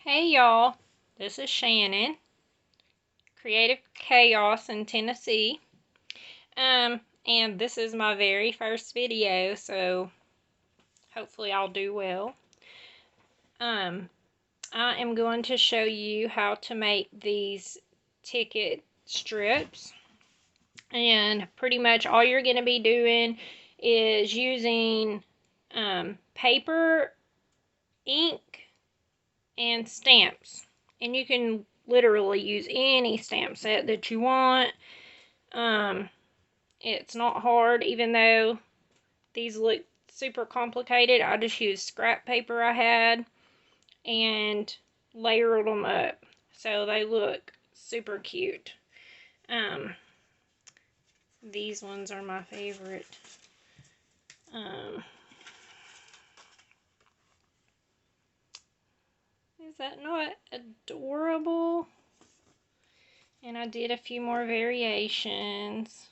Hey y'all, this is Shannon, Creative Chaos in Tennessee. And this is my very first video, so hopefully I'll do well. I am going to show you how to make these ticket strips. And pretty much all you're going to be doing is using paper, ink, and stamps. And you can literally use any stamp set that you want. It's not hard, even though these look super complicated. I just used scrap paper I had and layered them up, so they look super cute. These ones are my favorite. Is that not adorable? And I did a few more variations.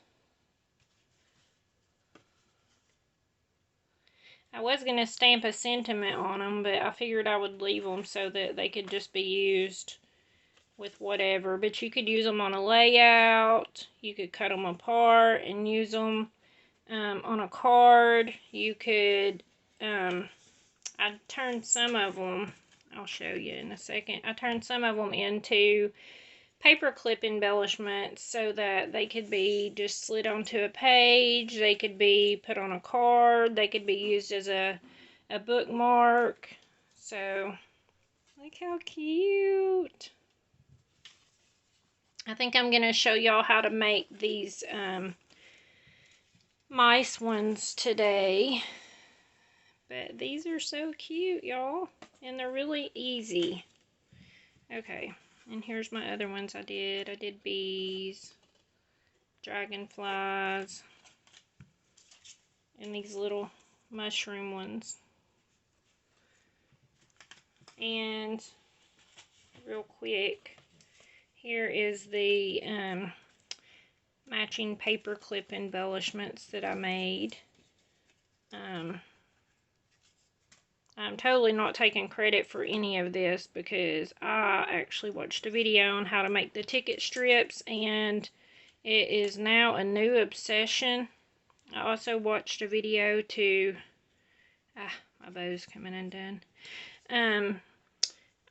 I was going to stamp a sentiment on them, but I figured I would leave them so that they could just be used with whatever. But you could use them on a layout. You could cut them apart and use them on a card. You could, I turned some of them, I'll show you in a second. I turned some of them into paperclip embellishments so that they could be just slid onto a page, they could be put on a card, they could be used as a bookmark. So, look how cute. I think I'm going to show y'all how to make these mice ones today. But these are so cute, y'all. And they're really easy. Okay. And here's my other ones I did. I did bees, dragonflies, and these little mushroom ones. And real quick, here is the matching paper clip embellishments that I made. I'm totally not taking credit for any of this because I actually watched a video on how to make the ticket strips, and it is now a new obsession. I also watched a video to, my bow's coming undone.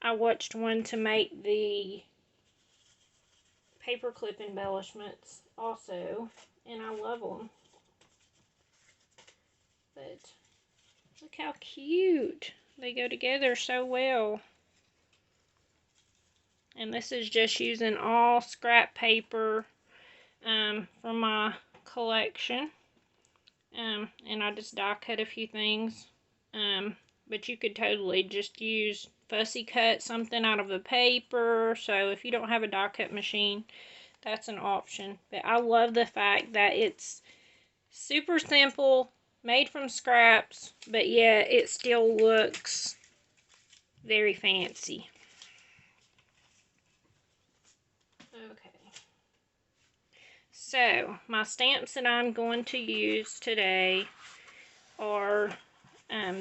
I watched one to make the paperclip embellishments also, and I love them. But look how cute. They go together so well. And this is just using all scrap paper from my collection. And I just die cut a few things. But you could totally just use fussy cut something out of the paper. So if you don't have a die cut machine, that's an option. But I love the fact that it's super simple, made from scraps, but yet it still looks very fancy. Okay. So, my stamps that I'm going to use today are,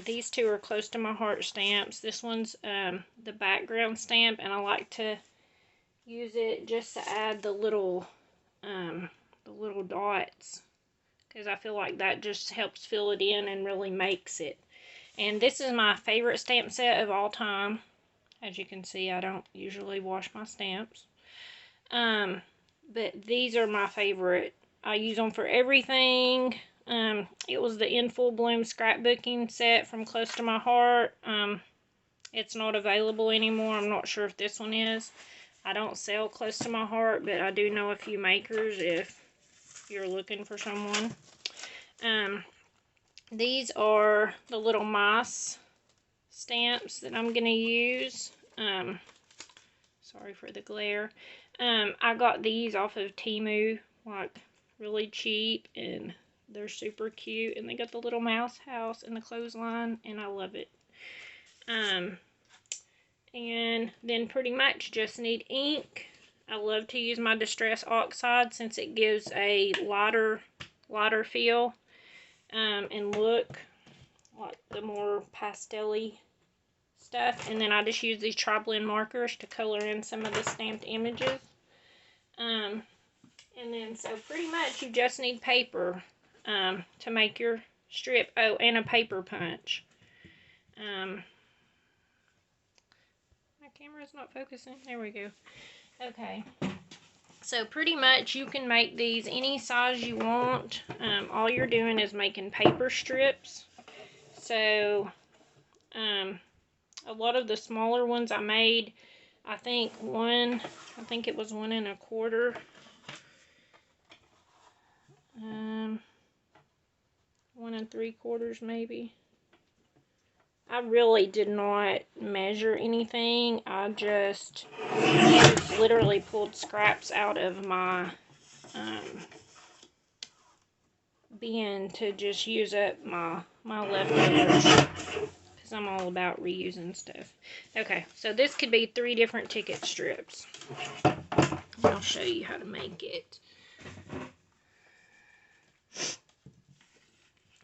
these two are close to my heart stamps. This one's the background stamp, and I like to use it just to add the little dots, because I feel like that just helps fill it in and really makes it. And this is my favorite stamp set of all time. As you can see, I don't usually wash my stamps. But these are my favorite. I use them for everything. It was the In Full Bloom scrapbooking set from Close to My Heart. It's not available anymore. I'm not sure if this one is. I don't sell Close to My Heart, but I do know a few makers if you're looking for someone. These are the little mice stamps that I'm going to use. Sorry for the glare. I got these off of Temu, like really cheap, and they're super cute, and they got the little mouse house and the clothesline, and I love it. And then pretty much just need ink. I love to use my Distress Oxide since it gives a lighter feel and look, like the more pastel-y stuff. And then I just use these tri-blend markers to color in some of the stamped images. And then, so pretty much you just need paper to make your strip. Oh, and a paper punch. My camera's not focusing. There we go. Okay. So pretty much you can make these any size you want. All you're doing is making paper strips. So a lot of the smaller ones I made, I think it was 1 1/4. 1 3/4 maybe. I really did not measure anything. I just literally pulled scraps out of my bin to just use up my leftovers, because I'm all about reusing stuff. Okay, so this could be 3 different ticket strips. I'll show you how to make it.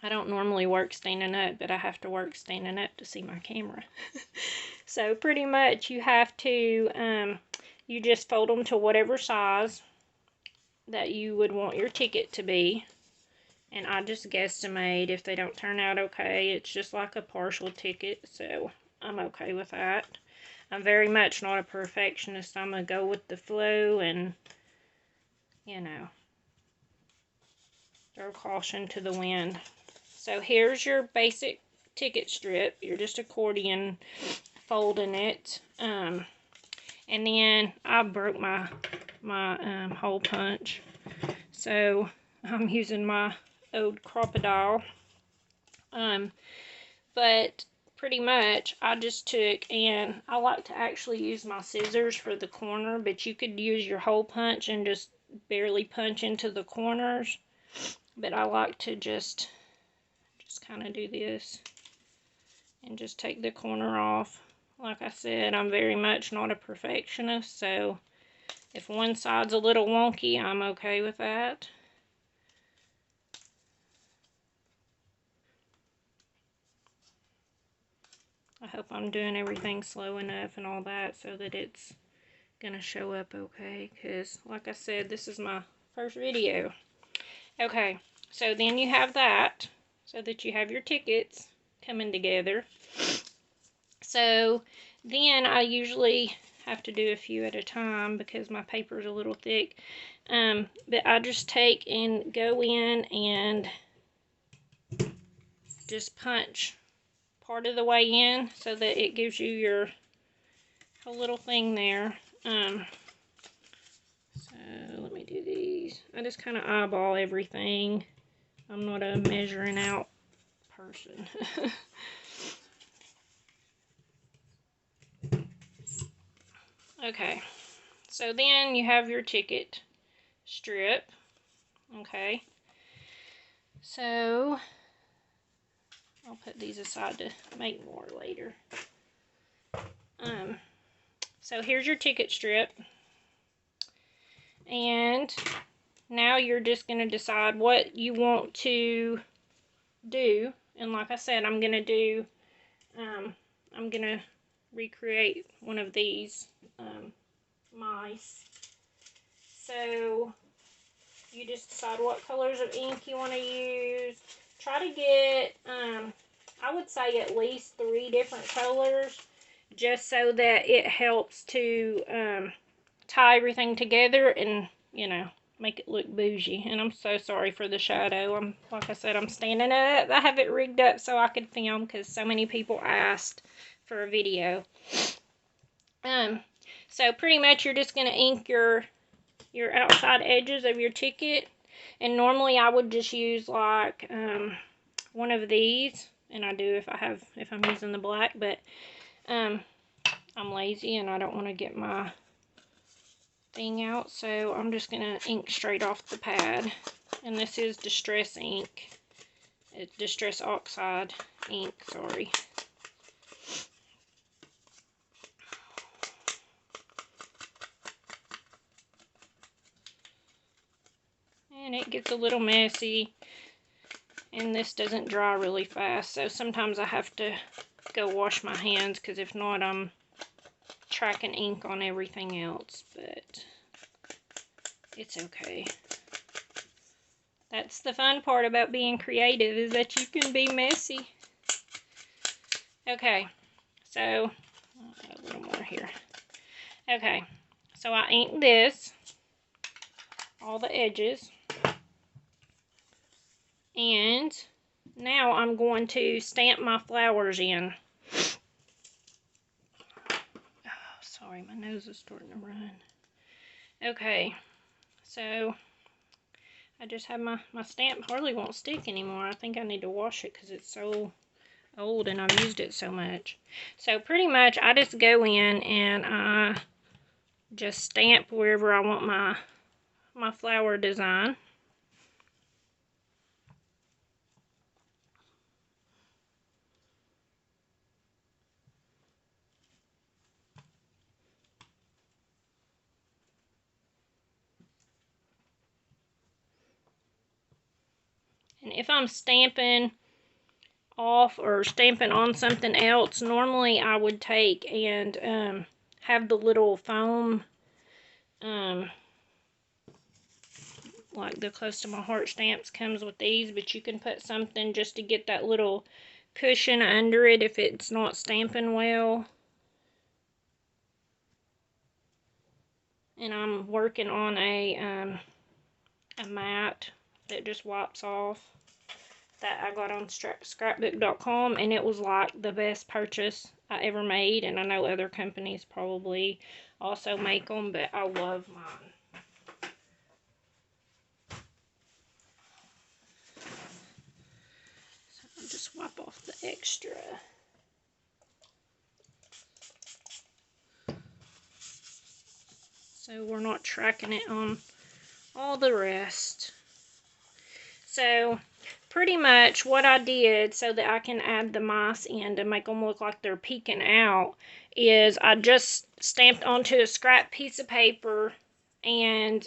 I don't normally work standing up, but I have to work standing up to see my camera. So pretty much you have to, you just fold them to whatever size that you would want your ticket to be. And I just guesstimate. If they don't turn out okay, it's just like a partial ticket, so I'm okay with that. I'm very much not a perfectionist. I'm going to go with the flow and, you know, throw caution to the wind. So here's your basic ticket strip. You're just accordion folding it. And then I broke my hole punch. So I'm using my old crocodile. But pretty much I just took, and I like to actually use my scissors for the corner, but you could use your hole punch and just barely punch into the corners. But I like to just kind of do this and just take the corner off. Like I said, I'm very much not a perfectionist, so if one side's a little wonky, I'm okay with that. I hope I'm doing everything slow enough and all that so that it's gonna show up okay, because like I said, this is my first video. Okay, so then you have that, so that you have your tickets coming together. So then I usually have to do a few at a time because my paper is a little thick. But I just take and go in and just punch part of the way in so that it gives you your whole little thing there. So let me do these. I just kind of eyeball everything. I'm not a measuring out person. Okay, so then you have your ticket strip. Okay, so I'll put these aside to make more later. So here's your ticket strip, and now you're just going to decide what you want to do. And like I said, I'm going to recreate one of these mice. So you just decide what colors of ink you want to use. Try to get, I would say at least 3 different colors, just so that it helps to tie everything together and, you know, make it look bougie. And I'm so sorry for the shadow. Like I said, I'm standing up. I have it rigged up so I could film because so many people asked for a video. So pretty much you're just going to ink your outside edges of your ticket. And normally I would just use like one of these, and I do if I'm using the black, but I'm lazy and I don't want to get my thing out, so I'm just gonna ink straight off the pad. And this is Distress ink. It's Distress Oxide ink, sorry. And it gets a little messy, and this doesn't dry really fast, so sometimes I have to go wash my hands, because if not, I'm tracking ink on everything else, but it's okay. That's the fun part about being creative, is that you can be messy. Okay, so a little more here. Okay, so I inked this, all the edges, and now I'm going to stamp my flowers in. Oh, sorry, my nose is starting to run. Okay, so I just have my stamp hardly won't stick anymore. I think I need to wash it because it's so old and I've used it so much. So pretty much I just go in and I just stamp wherever I want my flower design. And if I'm stamping off or stamping on something else, normally I would take and have the little foam, like the Close to My Heart stamps comes with these, but you can put something just to get that little cushion under it if it's not stamping well. And I'm working on a mat that just wipes off, that I got on scrapbook.com, and it was like the best purchase I ever made. And I know other companies probably also make them, but I love mine. So I'll just wipe off the extra. So we're not tracking it on all the rest. So pretty much what I did so that I can add the mice in to make them look like they're peeking out is I just stamped onto a scrap piece of paper and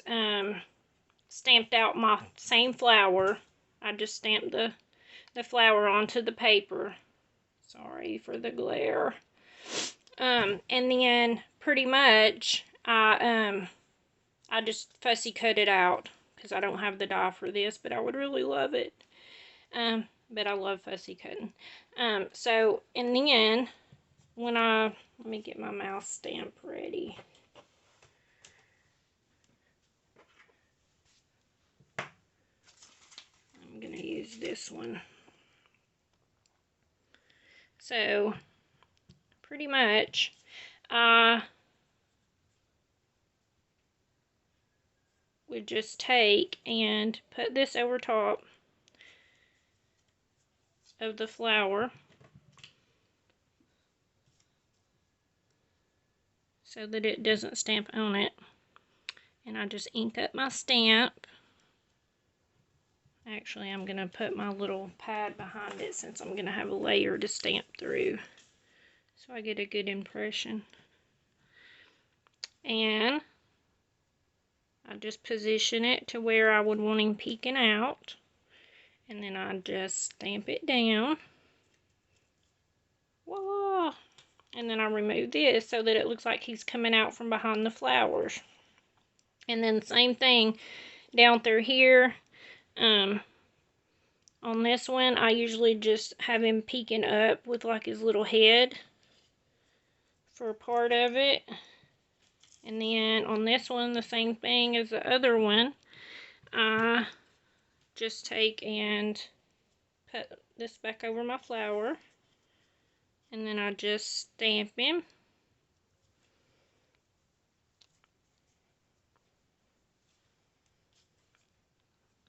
stamped out my same flower. I just stamped the flower onto the paper. Sorry for the glare. And then pretty much I just fussy cut it out because I don't have the die for this, but I would really love it. But I love fussy cutting. So in the end, when let me get my mouse stamp ready. I'm gonna use this one. So pretty much, would just take and put this over top of the flower so that it doesn't stamp on it. And I just ink up my stamp. Actually, I'm going to put my little pad behind it since I'm going to have a layer to stamp through, so I get a good impression. And I just position it to where I would want him peeking out. And then I just stamp it down. Voila! And then I remove this so that it looks like he's coming out from behind the flowers. And then the same thing down through here. On this one, I usually just have him peeking up with like his little head for a part of it. And then on this one, the same thing as the other one. I just take and put this back over my flower. And then I just stamp him.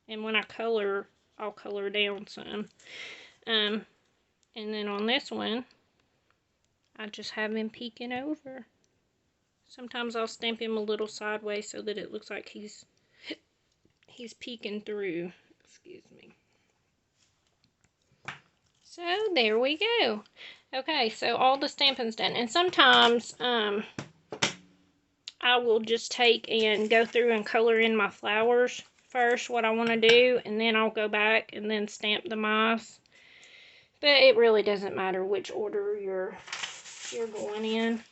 And when I color, I'll color down some. And then on this one, I just have him peeking over. Sometimes I'll stamp him a little sideways so that it looks like he's peeking through. Excuse me. So there we go. Okay, so all the stamping's done. And sometimes I will just take and go through and color in my flowers first, what I want to do, and then I'll go back and then stamp the mice But it really doesn't matter which order you're going in.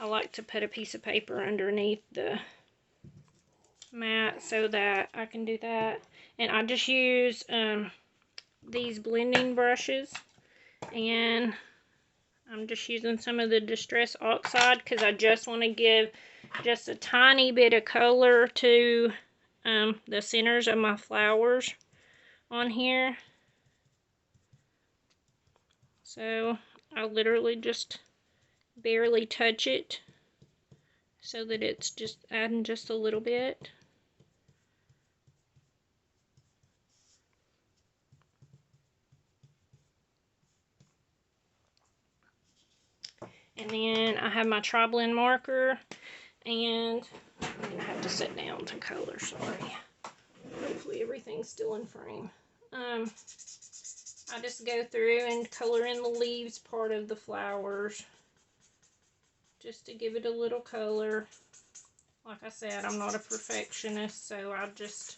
I like to put a piece of paper underneath the mat so that I can do that. And I just use these blending brushes, and I'm just using some of the Distress Oxide because I just want to give just a tiny bit of color to the centers of my flowers on here. So I literally just barely touch it so that it's just adding just a little bit. And then I have my tri-blend marker, and I'm going to have to sit down to color, sorry. Hopefully everything's still in frame. I just go through and color in the leaves part of the flowers just to give it a little color. Like I said, I'm not a perfectionist, so I just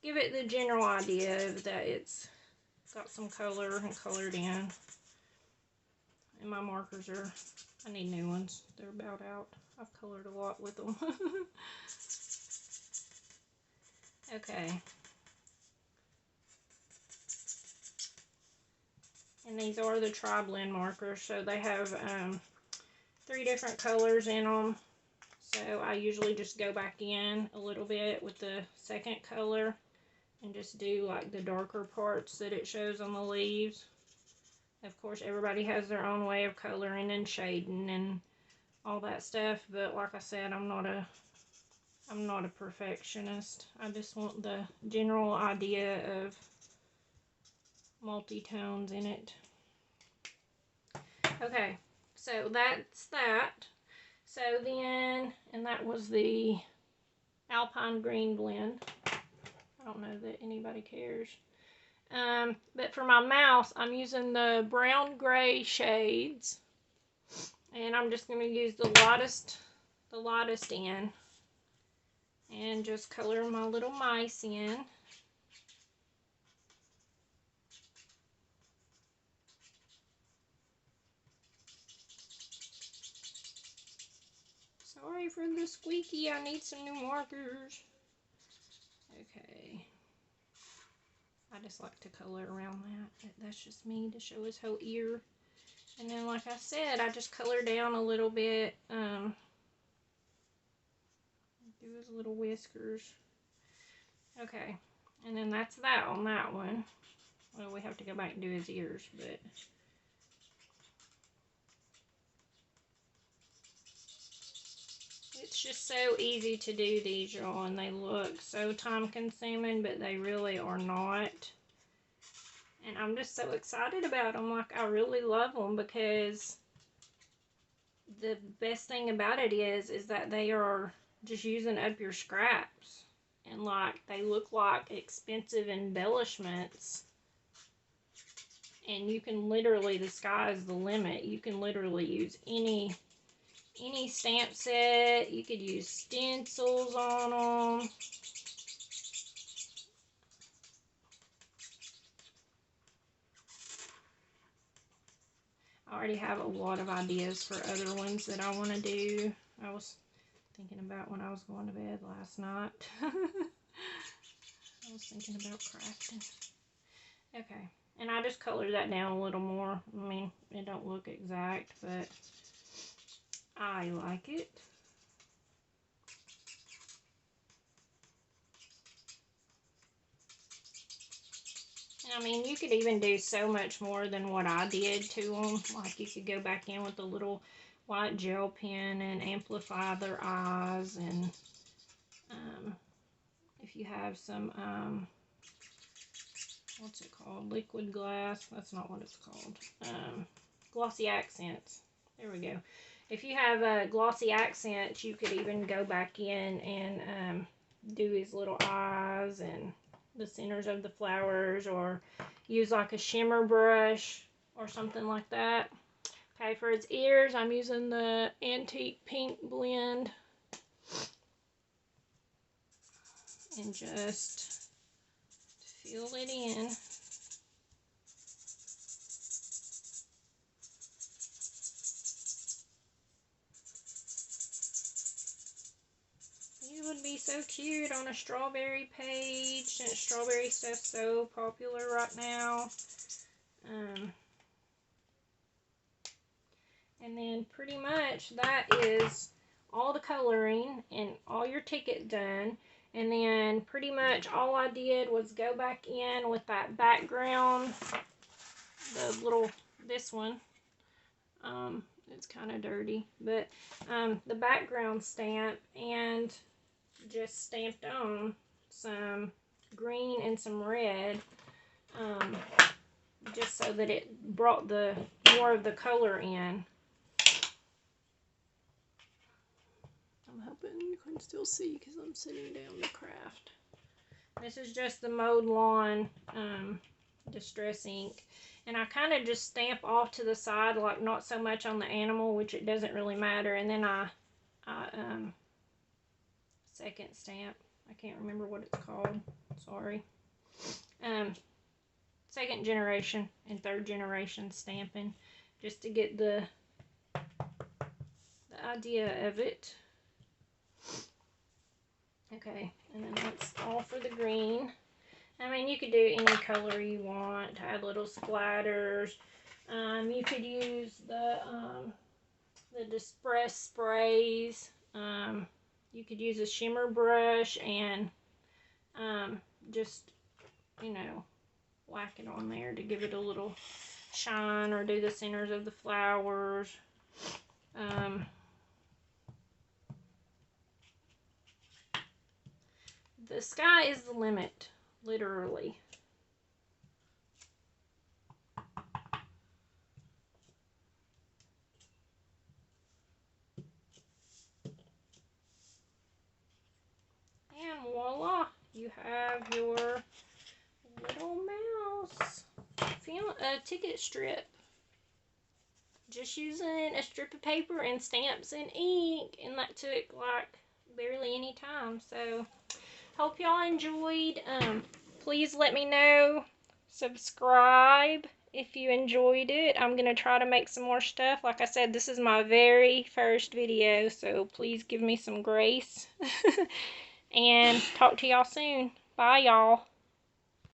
give it the general idea of that it's got some color and colored in. And my markers are, I need new ones. They're about out. I've colored a lot with them. Okay. And these are the tri-blend markers, so they have 3 different colors in them. So I usually just go back in a little bit with the second color and just do like the darker parts that it shows on the leaves. Of course, everybody has their own way of coloring and shading and all that stuff, but like I said, I'm not a perfectionist. I just want the general idea of multi-tones in it. Okay, so that's that. So then, and that was the Alpine Green blend. I don't know that anybody cares. But for my mouth, I'm using the brown gray shades. And I'm just going to use the lightest in. And just color my little mice in. Sorry for the squeaky, I need some new markers. Okay. I just like to color around that. That's just me to show his whole ear. And then like I said, I just color down a little bit. Do his little whiskers. Okay. And then that's that on that one. Well, we have to go back and do his ears, but... It's just so easy to do these, y'all, and they look so time consuming, but they really are not. And I'm just so excited about them. Like, I really love them because the best thing about it is that they are just using up your scraps. And, like, they look like expensive embellishments. And you can literally, the sky is the limit. You can literally use any stamp set. You could use stencils on them. I already have a lot of ideas for other ones that I want to do. I was thinking about when I was going to bed last night. I was thinking about crafting. Okay, and I just colored that down a little more. I mean, it don't look exact, but I like it. I mean, you could even do so much more than what I did to them. Like, you could go back in with a little white gel pen and amplify their eyes. And if you have some, what's it called? Liquid glass. That's not what it's called. Glossy accents. There we go. If you have glossy accents, you could even go back in and do his little eyes and the centers of the flowers, or use like a shimmer brush or something like that. Okay, for its ears, I'm using the Antique Pink blend and just fill it in. would be so cute on a strawberry page, since strawberry stuff's so popular right now. And then pretty much that is all the coloring and all your ticket done. And then pretty much all I did was go back in with that background, the little, this one. It's kind of dirty, but the background stamp, and just stamped on some green and some red, just so that it brought the more of the color in. I'm hoping you can still see because I'm sitting down to craft. This is just the Mowed Lawn Distress ink. And I kind of just stamp off to the side, like not so much on the animal, which it doesn't really matter. And then I second stamp. I can't remember what it's called. Sorry. Second generation and third generation stamping, just to get the idea of it. Okay, and then that's all for the green. I mean, you could do any color you want, add little splatters. You could use the Distress sprays. You could use a shimmer brush and just, you know, whack it on there to give it a little shine, or do the centers of the flowers. The sky is the limit, literally. And voila, you have your little mouse ticket strip. Just using a strip of paper and stamps and ink, and that took like barely any time. So hope y'all enjoyed. Please let me know, subscribe if you enjoyed it. I'm gonna try to make some more stuff. Like I said, this is my very first video, so please give me some grace. And talk to y'all soon. Bye, y'all.